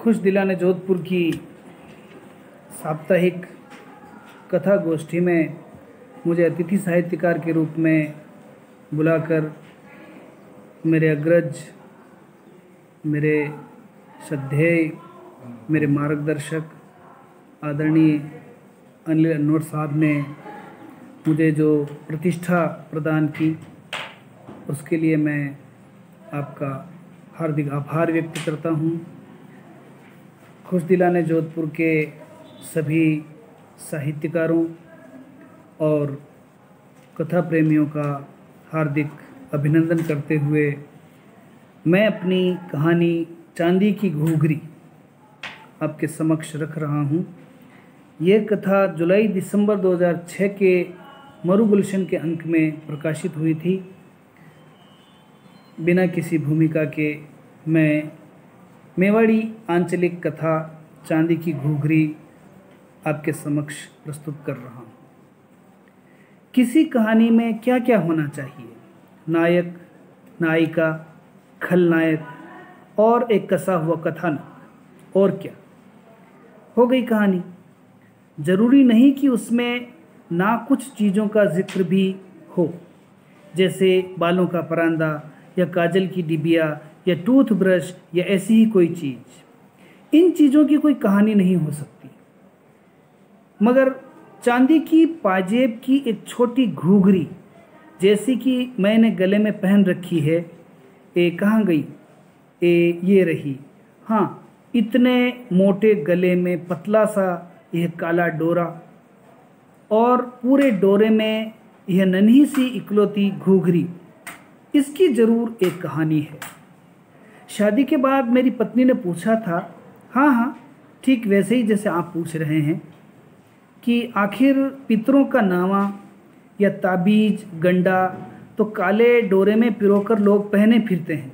खुश दिलाने जोधपुर की साप्ताहिक कथा गोष्ठी में मुझे अतिथि साहित्यकार के रूप में बुलाकर मेरे अग्रज, मेरे श्रद्धेय, मेरे मार्गदर्शक आदरणीय अनिल अनोट साहब ने मुझे जो प्रतिष्ठा प्रदान की, उसके लिए मैं आपका हार्दिक आभार व्यक्त करता हूँ। खुश दिलाने जोधपुर के सभी साहित्यकारों और कथा प्रेमियों का हार्दिक अभिनंदन करते हुए मैं अपनी कहानी चांदी की घूघरी आपके समक्ष रख रहा हूँ। यह कथा जुलाई-दिसंबर 2006 के मरु गुलशन के अंक में प्रकाशित हुई थी। बिना किसी भूमिका के मैं मेवाड़ी आंचलिक कथा चांदी की घूघरी आपके समक्ष प्रस्तुत कर रहा हूँ। किसी कहानी में क्या क्या होना चाहिए? नायक, नायिका, खलनायक और एक कसा हुआ कथानक। और क्या हो गई कहानी। जरूरी नहीं कि उसमें ना कुछ चीज़ों का जिक्र भी हो, जैसे बालों का परांदा या काजल की डिबिया या टूथब्रश या ऐसी ही कोई चीज़। इन चीज़ों की कोई कहानी नहीं हो सकती, मगर चांदी की पाजेब की एक छोटी घूघरी जैसी कि मैंने गले में पहन रखी है, कहाँ गई? ये रही। हाँ, इतने मोटे गले में पतला सा यह काला डोरा और पूरे डोरे में यह नन्ही सी इकलौती घूघरी, इसकी ज़रूर एक कहानी है। शादी के बाद मेरी पत्नी ने पूछा था, हाँ, ठीक वैसे ही जैसे आप पूछ रहे हैं, कि आखिर पितरों का नावा या ताबीज गंडा तो काले डोरे में पिरोकर लोग पहने फिरते हैं,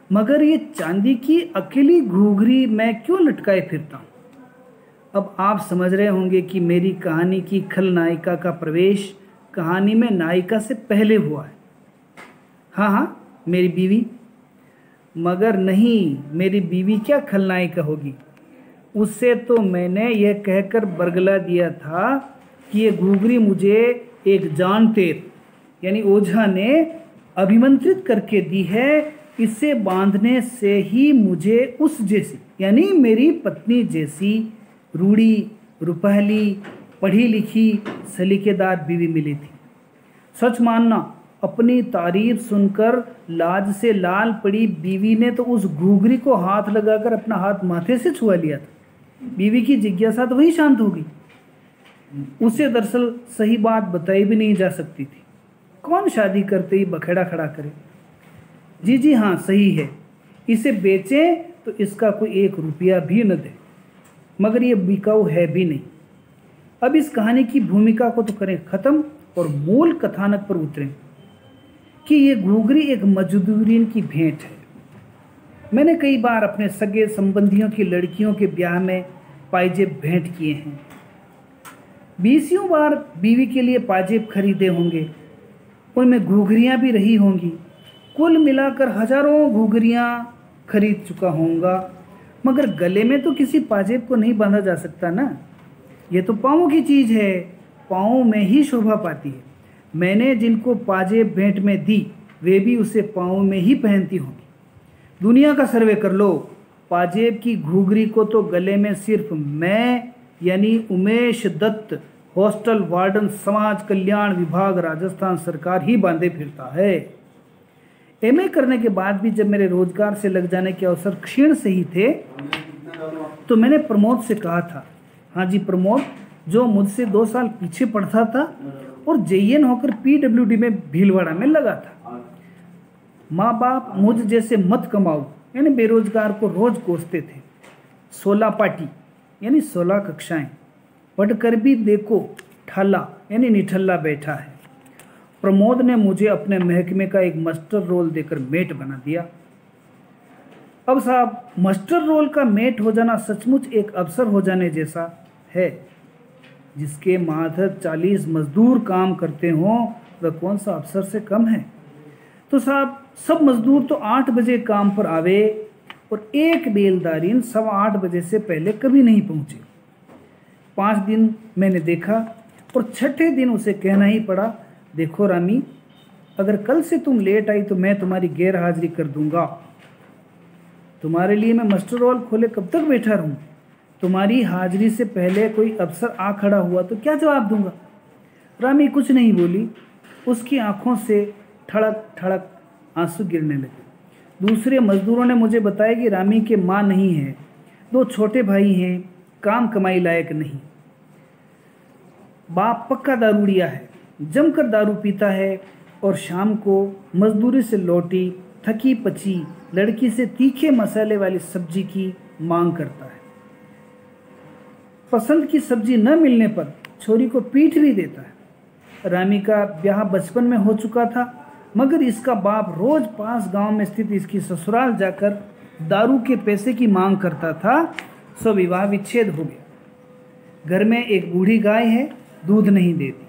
मगर ये चांदी की अकेली घूघरी मैं क्यों लटकाए फिरता हूँ? अब आप समझ रहे होंगे कि मेरी कहानी की खलनायिका का प्रवेश कहानी में नायिका से पहले हुआ है। हाँ, मेरी बीवी। मगर नहीं, मेरी बीवी क्या खलनायिका होगी? उससे तो मैंने यह कहकर बरगला दिया था कि ये घूघरी मुझे एक जानतेर यानी ओझा ने अभिमंत्रित करके दी है। इसे बांधने से ही मुझे उस जैसी यानी मेरी पत्नी जैसी रूड़ी, रुपहली, पढ़ी लिखी, सलीकेदार बीवी मिली थी। सच मानना, अपनी तारीफ सुनकर लाज से लाल पड़ी बीवी ने तो उस घूघरी को हाथ लगाकर अपना हाथ माथे से छुआ लिया था। बीवी की जिज्ञासा तो वही शांत हो गई। उसे दरअसल सही बात बताई भी नहीं जा सकती थी। कौन शादी करते ही बखेड़ा खड़ा करे? जी हाँ, सही है, इसे बेचें तो इसका कोई 1 रुपया भी न दे, मगर ये बिकाऊ है भी नहीं। अब इस कहानी की भूमिका को तो करें ख़त्म और मूल कथानक पर उतरें कि ये घूघरी एक मजदूरीन की भेंट है। मैंने कई बार अपने सगे संबंधियों की लड़कियों के ब्याह में पाजेब भेंट किए हैं। 20 बार बीवी के लिए पाजेब खरीदे होंगे, उनमें घूघरियाँ भी रही होंगी। कुल मिलाकर हजारों घूघरियाँ खरीद चुका होऊंगा, मगर गले में तो किसी पाजेब को नहीं बांधा जा सकता ना। ये तो पाँवों की चीज़ है, पाँवों में ही शोभा पाती है। मैंने जिनको पाजेब भेंट में दी, वे भी उसे पाँव में ही पहनती होंगी। दुनिया का सर्वे कर लो, पाजेब की घूघरी को तो गले में सिर्फ मैं यानी उमेश दत्त, हॉस्टल वार्डन, समाज कल्याण विभाग, राजस्थान सरकार ही बांधे फिरता है। एमए करने के बाद भी जब मेरे रोजगार से लग जाने के अवसर क्षीण से ही थे, तो मैंने प्रमोद से कहा था, हाँ जी प्रमोद, जो मुझसे 2 साल पीछे पढ़ता था और जेईएन होकर पीडब्ल्यूडी में भीलवाड़ा में लगा था। माँ बाप मुझ जैसे मत कमाओ यानी बेरोजगार को रोज कोसते थे। 16 पाटी यानी 16 कक्षाएं पढ़कर भी देखो ठाला यानी निठल्ला बैठा है। प्रमोद ने मुझे अपने महकमे का एक मास्टर रोल देकर मेट बना दिया। अब साहब, मास्टर रोल का मेट हो जाना सचमुच एक अवसर हो जाने जैसा है। जिसके माथे 40 मजदूर काम करते हों, वह कौन सा अफसर से कम है? तो साहब, सब मजदूर तो 8 बजे काम पर आवे और एक बेलदारिन 8:15 से पहले कभी नहीं पहुंची। 5 दिन मैंने देखा और छठे दिन उसे कहना ही पड़ा, देखो रामी, अगर कल से तुम लेट आई तो मैं तुम्हारी गैर हाजिरी कर दूंगा। तुम्हारे लिए मैं मस्टर रोल खोले कब तक बैठा रहूं? तुम्हारी हाजिरी से पहले कोई अफसर आ खड़ा हुआ तो क्या जवाब दूंगा? रामी कुछ नहीं बोली। उसकी आंखों से ठड़क ठड़क आंसू गिरने लगे। दूसरे मजदूरों ने मुझे बताया कि रामी के माँ नहीं है, 2 छोटे भाई हैं, काम कमाई लायक नहीं। बाप पक्का दारूड़िया है, जमकर दारू पीता है और शाम को मजदूरी से लौटी थकी पची लड़की से तीखे मसाले वाली सब्जी की मांग करता है। पसंद की सब्जी न मिलने पर छोरी को पीट भी देता है। रामी का ब्याह बचपन में हो चुका था, मगर इसका बाप रोज पास गांव में स्थित इसकी ससुराल जाकर दारू के पैसे की मांग करता था, सो विवाह विच्छेद हो गया। घर में एक बूढ़ी गाय है, दूध नहीं देती।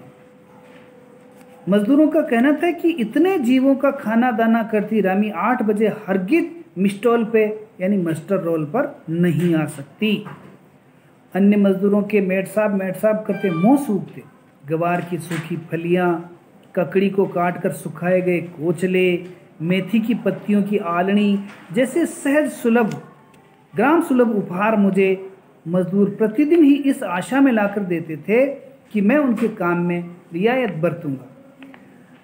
मजदूरों का कहना था कि इतने जीवों का खाना दाना करती रामी 8 बजे हरगिज मिस्टॉल पे यानी मस्टर रोल पर नहीं आ सकती। अन्य मजदूरों के मेट साहब करते मुंह सूखते। गवार की सूखी फलियां, ककड़ी को काटकर सुखाए गए कोचले, मेथी की पत्तियों की आलनी जैसे सहज सुलभ ग्राम सुलभ उपहार मुझे मजदूर प्रतिदिन ही इस आशा में लाकर देते थे कि मैं उनके काम में रियायत बरतूंगा।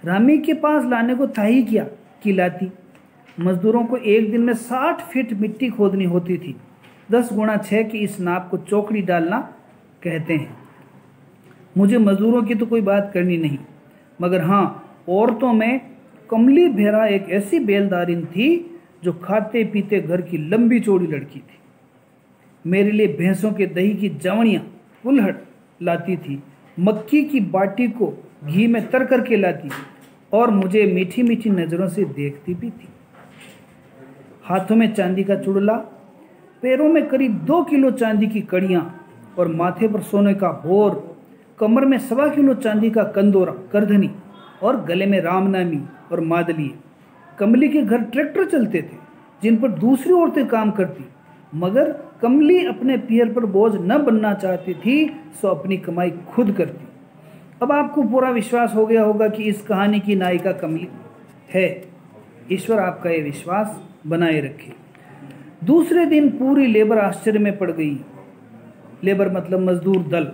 रामी के पास लाने को था ही क्या कि लाती। मजदूरों को एक दिन में 60 फीट मिट्टी खोदनी होती थी। 10 गुणा 6 की इस नाप को चौकड़ी डालना कहते हैं। मुझे मजदूरों की तो कोई बात करनी नहीं, मगर हाँ, औरतों में कमली भेरा एक ऐसी बेलदारिन थी जो खाते पीते घर की लंबी चौड़ी लड़की थी। मेरे लिए भैंसों के दही की जवनियाँ कुल्हड़ लाती थी, मक्की की बाटी को घी में तर करके लाती और मुझे मीठी मीठी नज़रों से देखती भी थी। हाथों में चांदी का चुड़ला, पैरों में करीब 2 किलो चांदी की कड़ियाँ और माथे पर सोने का होर, कमर में 1.25 किलो चांदी का कंदोरा करधनी और गले में रामनामी और मादली। कमली के घर ट्रैक्टर चलते थे जिन पर दूसरी औरतें काम करती, मगर कमली अपने पियर पर बोझ न बनना चाहती थी, सो अपनी कमाई खुद करती। अब आपको पूरा विश्वास हो गया होगा कि इस कहानी की नायिका कमली है। ईश्वर आपका ये विश्वास बनाए रखे। दूसरे दिन पूरी लेबर आश्चर्य में पड़ गई। लेबर मतलब मजदूर दल।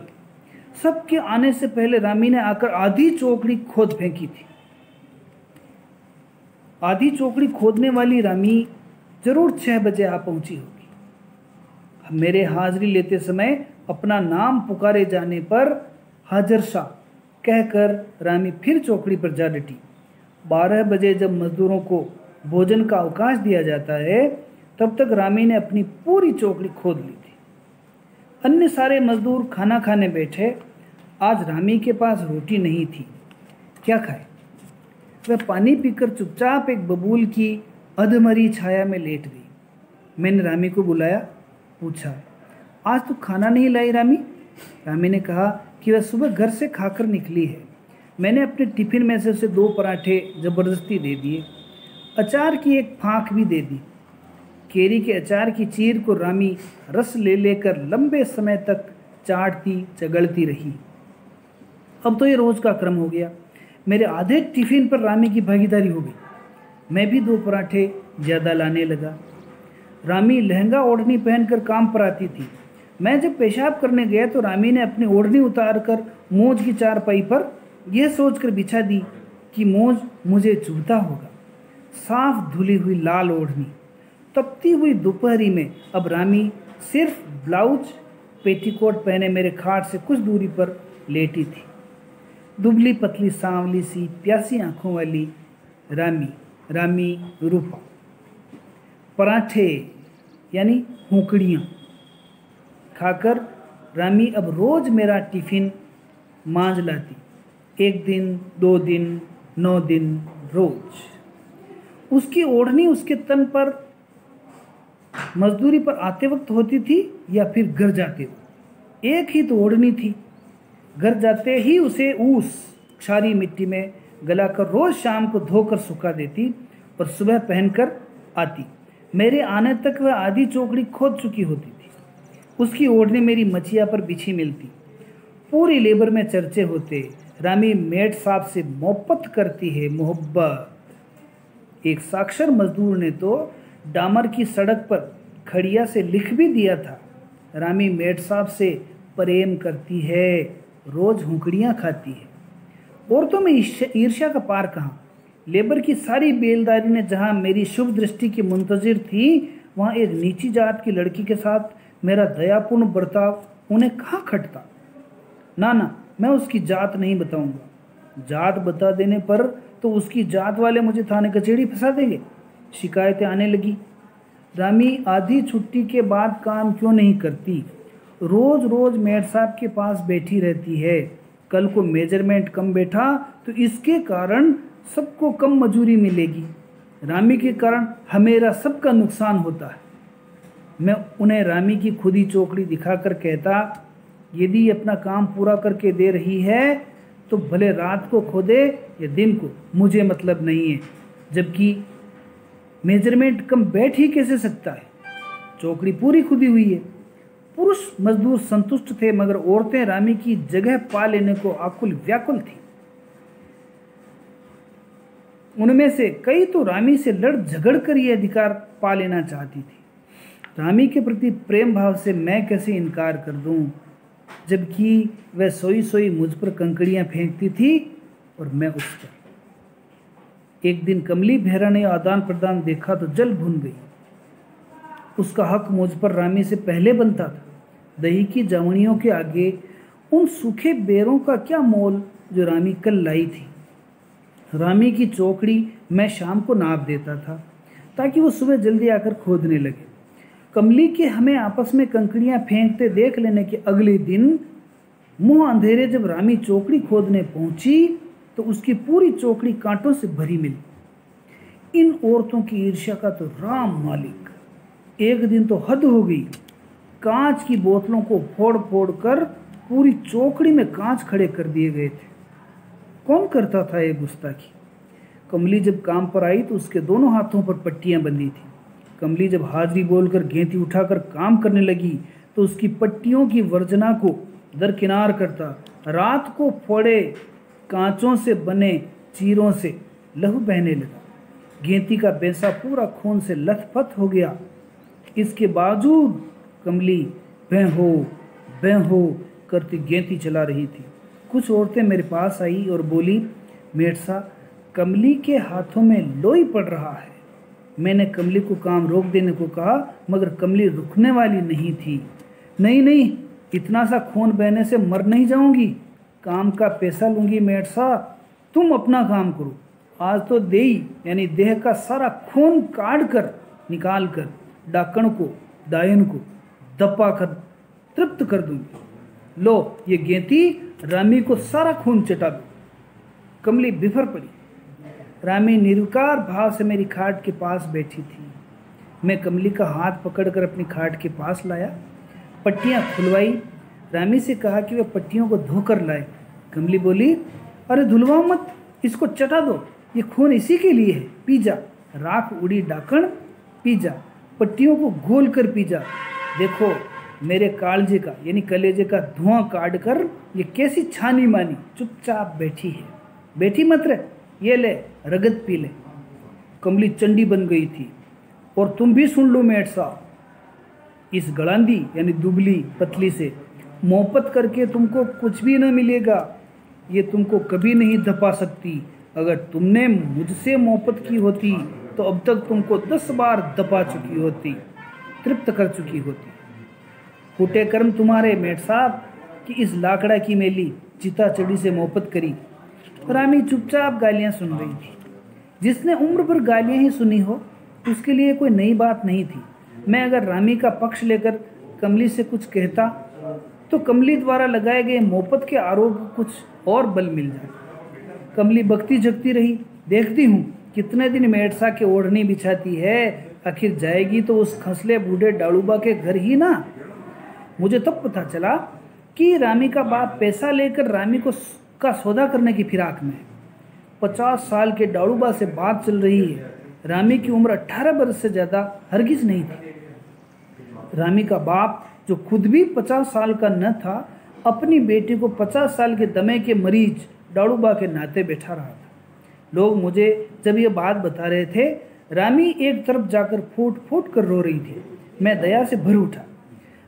सबके आने से पहले रामी ने आकर आधी चौकड़ी खोद फेंकी थी। आधी चौकड़ी खोदने वाली रामी जरूर 6 बजे आ पहुंची होगी। मेरे हाजिरी लेते समय अपना नाम पुकारे जाने पर हाजर शाह कहकर रामी फिर चौकड़ी पर जा डटी। 12 बजे जब मजदूरों को भोजन का अवकाश दिया जाता है, तब तक रामी ने अपनी पूरी चौकड़ी खोद ली थी। अन्य सारे मजदूर खाना खाने बैठे। आज रामी के पास रोटी नहीं थी, क्या खाए? वह पानी पीकर चुपचाप एक बबूल की अधमरी छाया में लेट गई। मैंने रामी को बुलाया, पूछा, आज तो खाना नहीं लाई रामी? रामी ने कहा कि वह सुबह घर से खाकर निकली है। मैंने अपने टिफिन में से उसे 2 पराठे ज़बरदस्ती दे दिए, अचार की एक फाँक भी दे दी। केरी के अचार की चीर को रामी रस ले लेकर लंबे समय तक चाटती चगड़ती रही। अब तो ये रोज़ का क्रम हो गया। मेरे आधे टिफिन पर रामी की भागीदारी हो गई। मैं भी 2 पराठे ज़्यादा लाने लगा। रामी लहंगा ओढ़नी पहनकर काम पर आती थी। मैं जब पेशाब करने गया तो रामी ने अपनी ओढ़नी उतारकर मौज की चारपाई पर यह सोचकर बिछा दी कि मौज मुझे चुभता होगा। साफ धुली हुई लाल ओढ़नी। तपती हुई दोपहरी में अब रामी सिर्फ ब्लाउज पेटीकोट पहने मेरे खाट से कुछ दूरी पर लेटी थी। दुबली पतली सांवली सी प्यासी आंखों वाली रामी रूपा। पराठे यानी हुकड़ियाँ खाकर रामी अब रोज़ मेरा टिफ़िन मांझ लाती। 1 दिन, 2 दिन, 9 दिन, रोज़। उसकी ओढ़नी उसके तन पर मजदूरी पर आते वक्त होती थी या फिर घर जाते वक्त। एक ही तो ओढ़नी थी। घर जाते ही उसे ऊस क्षारी मिट्टी में गलाकर रोज़ शाम को धोकर सुखा देती और सुबह पहनकर आती। मेरे आने तक वह आधी चौकड़ी खोद चुकी होती थी। उसकी ओढ़नी मेरी मचिया पर बिछी मिलती। पूरी लेबर में चर्चे होते, रामी मेट साहब से मोहब्बत करती है, मोहब्बत। एक साक्षर मजदूर ने तो डामर की सड़क पर खड़िया से लिख भी दिया था, रामी मेट साहब से प्रेम करती है, रोज हुंकड़ियाँ खाती है। औरतों में ईर्ष्या का पार कहाँ। लेबर की सारी बेलदारी ने जहाँ मेरी शुभ दृष्टि की मुंतजिर थी, वहाँ एक नीची जात की लड़की के साथ मेरा दयापूर्ण बर्ताव उन्हें कहाँ खटता। ना ना, मैं उसकी जात नहीं बताऊंगा। जात बता देने पर तो उसकी जात वाले मुझे थाने कचहरी फंसा देंगे। शिकायतें आने लगी। रामी आधी छुट्टी के बाद काम क्यों नहीं करती, रोज रोज मेड साहब के पास बैठी रहती है। कल को मेजरमेंट कम बैठा तो इसके कारण सबको कम मजूरी मिलेगी। रामी के कारण हमेरा सबका नुकसान होता है। मैं उन्हें रामी की खुदी चौकड़ी दिखाकर कहता, यदि अपना काम पूरा करके दे रही है तो भले रात को खोदे या दिन को, मुझे मतलब नहीं है। जबकि मेजरमेंट कम बैठ ही कैसे सकता है, चौकड़ी पूरी खुदी हुई है। पुरुष मजदूर संतुष्ट थे, मगर औरतें रामी की जगह पा लेने को आकुल व्याकुल थी। उनमें से कई तो रामी से लड़ झगड़ कर ये अधिकार पा लेना चाहती थी। रामी के प्रति प्रेम भाव से मैं कैसे इनकार कर दूं, जबकि वह सोई सोई मुझ पर कंकड़ियां फेंकती थी और मैं उस पर। एक दिन कमली बेहरा ने आदान प्रदान देखा तो जल भुन गई। उसका हक मुझ पर रामी से पहले बनता था। दही की जवनियों के आगे उन सूखे बेरों का क्या मोल जो रामी कल लाई थी। रामी की चौकड़ी मैं शाम को नाप देता था ताकि वो सुबह जल्दी आकर खोदने लगे। कमली के हमें आपस में कंकड़ियां फेंकते देख लेने के अगले दिन मुंह अंधेरे जब रामी चौकड़ी खोदने पहुंची तो उसकी पूरी चौकड़ी कांटों से भरी मिली। इन औरतों की ईर्ष्या का तो राम मालिक। एक दिन तो हद हो गई। कांच की बोतलों को फोड़ फोड़ कर पूरी चौकड़ी में कांच खड़े कर दिए गए थे। कौन करता था ये गुस्ताखी। कमली जब काम पर आई तो उसके दोनों हाथों पर पट्टियां बंधी थी। कमली जब हाजिरी बोलकर गेंती उठाकर काम करने लगी तो उसकी पट्टियों की वर्जना को दरकिनार करता रात को फोड़े कांचों से बने चीरों से लहू बहने लगा। गेंती का बेसा पूरा खून से लथपथ हो गया। इसके बावजूद कमली बें हो करती गेंती चला रही थी। कुछ औरतें मेरे पास आई और बोली, मेडसा, कमली के हाथों में लोई पड़ रहा है। मैंने कमली को काम रोक देने को कहा, मगर कमली रुकने वाली नहीं थी। नहीं, इतना सा खून बहने से मर नहीं जाऊंगी। काम का पैसा लूंगी मेडसा, तुम अपना काम करो। आज तो देई यानी देह का सारा खून काट कर निकाल कर डाकण को दायन को दपा कर तृप्त कर दूंगी। लो ये गेंती रामी को सारा खून चटा दो। कमली बिफर पड़ी। रामी निर्विकार भाव से मेरी खाट के पास बैठी थी। मैं कमली का हाथ पकड़कर अपनी खाट के पास लाया, पट्टियां खुलवाई, रामी से कहा कि वह पट्टियों को धोकर लाए। कमली बोली, अरे धुलवाओ मत, इसको चटा दो, ये खून इसी के लिए है, पी जा। राख उड़ी डाकण, पी जा, पट्टियों को घोल कर पी जा। देखो मेरे कालजे का यानी कलेजे का धुआं काट कर ये कैसी छानी मानी चुपचाप बैठी है। बैठी मत रह, ये ले रगत पी ले। कमली चंडी बन गई थी। और तुम भी सुन लो मेट साहब, इस गड़ांदी यानी दुबली पतली से मोहब्बत करके तुमको कुछ भी न मिलेगा। ये तुमको कभी नहीं दपा सकती। अगर तुमने मुझसे मोहब्बत की होती तो अब तक तुमको 10 बार दपा चुकी होती, तृप्त कर चुकी होती। फूटे कर्म तुम्हारे मेट साहब कि इस लाकड़ा की मेली चिता चढ़ी से मोहब्बत करी। रामी चुपचाप गालियां सुन रही थी। जिसने उम्र भर गालियां ही सुनी हो उसके लिए कोई नई बात नहीं थी। मैं अगर रामी का पक्ष लेकर कमली से कुछ कहता तो कमली द्वारा लगाए गए मोहब्बत के आरोप को कुछ और बल मिल जाए। कमली बकती जगती रही। देखती हूँ कितने दिन मेडसा के ओढ़नी बिछाती है, आखिर जाएगी तो उस खसले बूढ़े डालूबा के घर ही ना। मुझे तब पता चला कि रामी का बाप पैसा लेकर रामी का सौदा करने की फिराक में है। 50 साल के डालूबा से बात चल रही है। रामी की उम्र 18 वर्ष से ज़्यादा हरगिज नहीं थी। रामी का बाप, जो खुद भी 50 साल का न था, अपनी बेटी को 50 साल के दमे के मरीज डाड़ूबा के नाते बैठा रहा था। लोग मुझे जब ये बात बता रहे थे, रामी एक तरफ जाकर फूट फूट कर रो रही थी। मैं दया से भर उठा।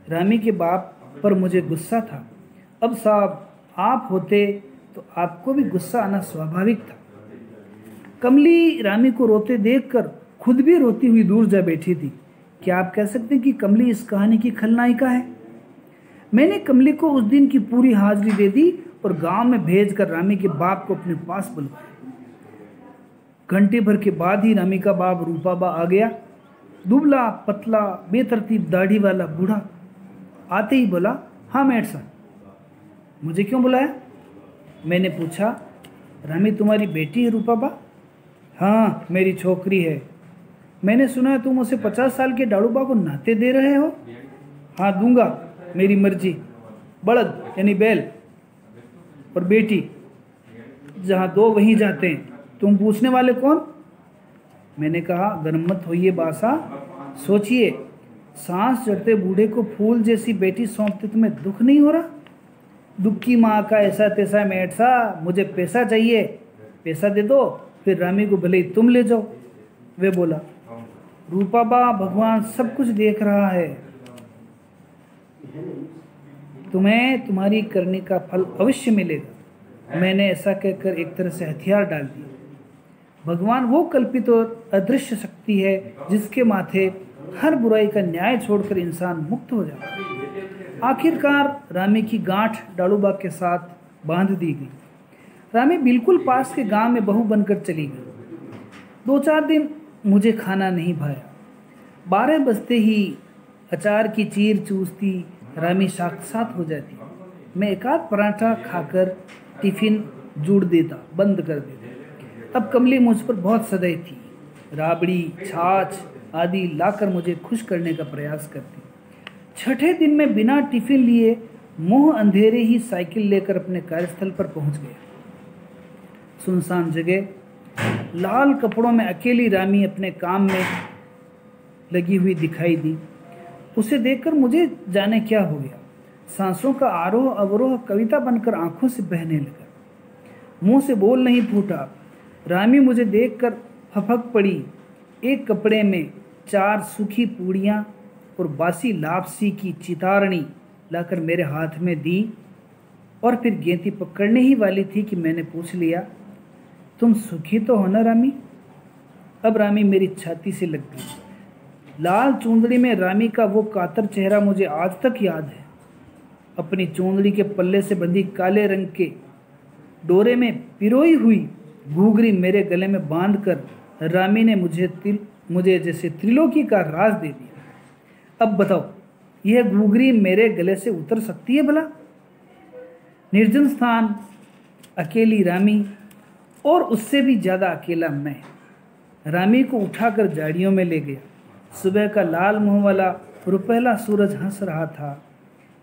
रामी के बाप पर मुझे गुस्सा था। अब साहब, आप होते तो आपको भी गुस्सा आना स्वाभाविक था। कमली रामी को रोते देखकर खुद भी रोती हुई दूर जा बैठी थी। क्या आप कह सकते हैं कि कमली इस कहानी की खलनायिका है? मैंने कमली को उस दिन की पूरी हाजिरी दे दी और गांव में भेजकर रामी के बाप को अपने पास बुलवाया। घंटे भर के बाद ही रामी का बाप रूपाबा आ गया। दुबला पतला बेतरतीब दाढ़ी वाला बूढ़ा आते ही बोला, हाँ मेट साहब, मुझे क्यों बुलाया? मैंने पूछा, रामी तुम्हारी बेटी है रूपाबा? हाँ, मेरी छोकरी है। मैंने सुना है तुम उसे 50 साल के डाड़ूबा को नाते दे रहे हो। हाँ दूंगा, मेरी मर्जी। बड़द यानी बैल और बेटी जहाँ दो वहीं जाते हैं। तुम पूछने वाले कौन? मैंने कहा, गर्म मत होइए बासा, सोचिए, सांस चढ़ते बूढ़े को फूल जैसी बेटी सौंपते तुम्हें दुख नहीं हो रहा? दुख की माँ का ऐसा तैसा मेट सा, मुझे पैसा चाहिए, पैसा दे दो, फिर रामी को भले ही तुम ले जाओ। वे बोला, रूपाबा, भगवान सब कुछ देख रहा है, तुम्हें तुम्हारी करने का फल अवश्य मिलेगा। मैंने ऐसा कहकर एक तरह से हथियार डाल दिया। भगवान वो कल्पित और अदृश्य शक्ति है जिसके माथे हर बुराई का न्याय छोड़कर इंसान मुक्त हो जाता है। आखिरकार रामी की गांठ डाड़ूबा के साथ बांध दी गई। रामी बिल्कुल पास के गांव में बहू बनकर चली गई। 2-4 दिन मुझे खाना नहीं भाया। 12 बजते ही अचार की चीर चूसती रामी साक्षात हो जाती। मैं एकाध पराठा खाकर टिफिन जोड़ देता, बंद कर देता। अब कमली मुझ पर बहुत सदैव थी। राबड़ी, छाछ आदि लाकर मुझे खुश करने का प्रयास करती। छठे दिन में बिना टिफिन लिए मुंह अंधेरे ही साइकिल लेकर अपने कार्यस्थल पर पहुंच गया। सुनसान जगह, लाल कपड़ों में अकेली रामी अपने काम में लगी हुई दिखाई दी। उसे देखकर मुझे जाने क्या हो गया। सांसों का आरोह अवरोह कविता बनकर आंखों से बहने लगा। मुंह से बोल नहीं फूटा। रामी मुझे देखकर फपक पड़ी। एक कपड़े में 4 सूखी पूड़ियाँ और बासी लापसी की चितारणी लाकर मेरे हाथ में दी और फिर गेंती पकड़ने ही वाली थी कि मैंने पूछ लिया, तुम सुखी तो हो ना रामी? अब रामी मेरी छाती से लग गई। लाल चूंदड़ी में रामी का वो कातर चेहरा मुझे आज तक याद है। अपनी चूंदड़ी के पल्ले से बंधी काले रंग के डोरे में पिरोई हुई घूंघरी मेरे गले में बांधकर रामी ने मुझे जैसे त्रिलोकी का राज दे दिया। अब बताओ, यह घूंघरी मेरे गले से उतर सकती है भला? निर्जन स्थान, अकेली रामी और उससे भी ज़्यादा अकेला मैं। रामी को उठाकर झाड़ियों में ले गया। सुबह का लाल मुंह वाला रुपहला सूरज हंस रहा था।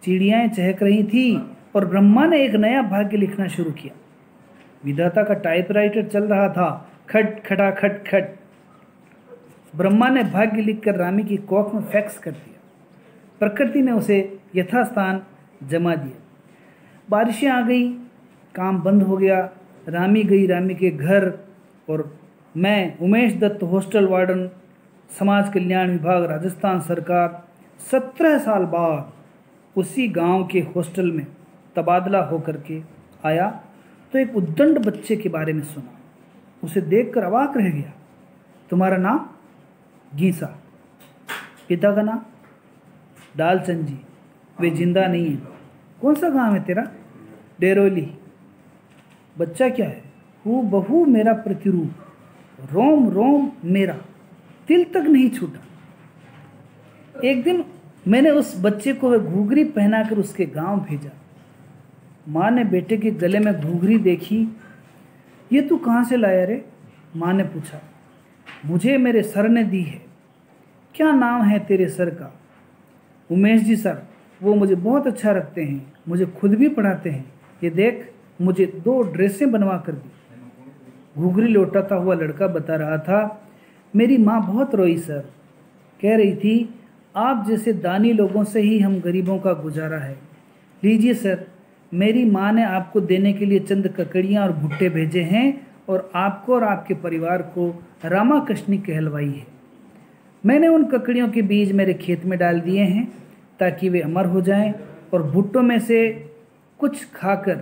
चिड़ियाएँ चहक रही थी और ब्रह्मा ने एक नया भाग्य लिखना शुरू किया। विधाता का टाइपराइटर चल रहा था, खट खटा खट खट। ब्रह्मा ने भाग्य लिखकर रामी की कोख में फैक्स कर दिया। प्रकृति ने उसे यथास्थान जमा दिया। बारिशें आ गई, काम बंद हो गया। रामी गई रामी के घर और मैं, उमेश दत्त, हॉस्टल वार्डन, समाज कल्याण विभाग, राजस्थान सरकार, 17 साल बाद उसी गांव के हॉस्टल में तबादला होकर के आया तो एक उद्दंड बच्चे के बारे में सुना। उसे देखकर अवाक रह गया। तुम्हारा नाम? गीसा। पिता का नाम? डालचंद जी। वे जिंदा नहीं है। कौन सा गांव है तेरा? डेरोली। बच्चा क्या है? हूँ बहू मेरा प्रतिरूप, रोम रोम मेरा, तिल तक नहीं छूटा। एक दिन मैंने उस बच्चे को वह घूंघरी पहनाकर उसके गांव भेजा। माँ ने बेटे के गले में घूंघरी देखी। ये तू कहाँ से लाया रे? माँ ने पूछा। मुझे मेरे सर ने दी है। क्या नाम है तेरे सर का? उमेश जी सर, वो मुझे बहुत अच्छा रखते हैं, मुझे खुद भी पढ़ाते हैं। ये देख, मुझे 2 ड्रेसें बनवा कर दी। घूंघरी लौटाता हुआ लड़का बता रहा था, मेरी माँ बहुत रोई सर, कह रही थी आप जैसे दानी लोगों से ही हम गरीबों का गुजारा है। लीजिए सर, मेरी माँ ने आपको देने के लिए चंद ककड़ियाँ और भुट्टे भेजे हैं और आपको और आपके परिवार को रामाकष्णी कहलवाई है। मैंने उन ककड़ियों के बीज मेरे खेत में डाल दिए हैं ताकि वे अमर हो जाएं, और भुट्टों में से कुछ खाकर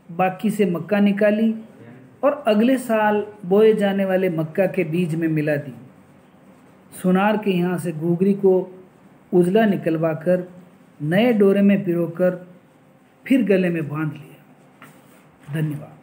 बाकी से मक्का निकाली और अगले साल बोए जाने वाले मक्का के बीज में मिला दी। सुनार के यहाँ से घूघरी को उजला निकलवा कर नए डोरे में पिरोकर फिर गले में बांध लिया। धन्यवाद।